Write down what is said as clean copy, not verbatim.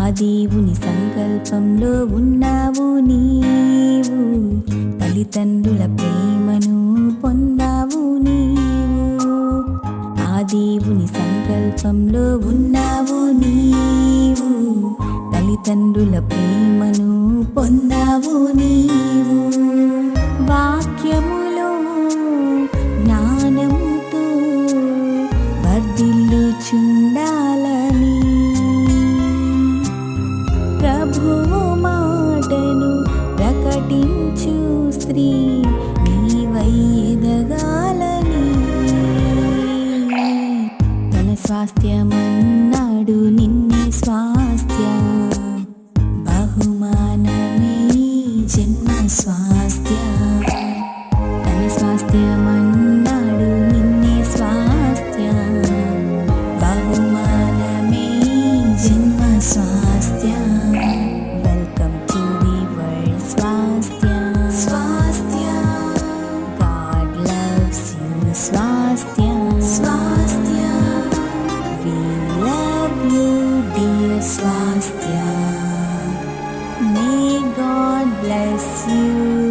ఆ దేవుని సంకల్పంలో ఉన్నావు నీవు, తల్లిదండ్రుల ప్రేమను పొందావు నీవు. ఆ దేవుని సంకల్పంలో ఉన్నావు నీవు, తల్లిదండ్రుల ప్రేమను పొందావు నీవు. వాక్యములో జ్ఞానముతో వర్ధిల్లుచుండాలని, ప్రభువు మాటను ప్రకటించు స్త్రీ నీవై ఎదగాలని. తన స్వాస్థ్యమన్నాడు నిన్నే స్వాస్థ్యం, బహుమానమే జన్మ స్వాస్థ్యం. తన స్వాస్థ్యమన్నాడు నిన్నే స్వాస్థ్యం, బహుమానమే జన్మ స్వాస్థ్యం. వెల్కమ్ టు ది వర్ల్డ్ స్వాస్థ్యం. స్వాస్థ్యం, గాడ్ లవ్స్ యు. స్వాస్థ్యం, స్వాస్థ్యం, వి లవ్ యు డియర్ స్వాస్థ్యం. May God bless you.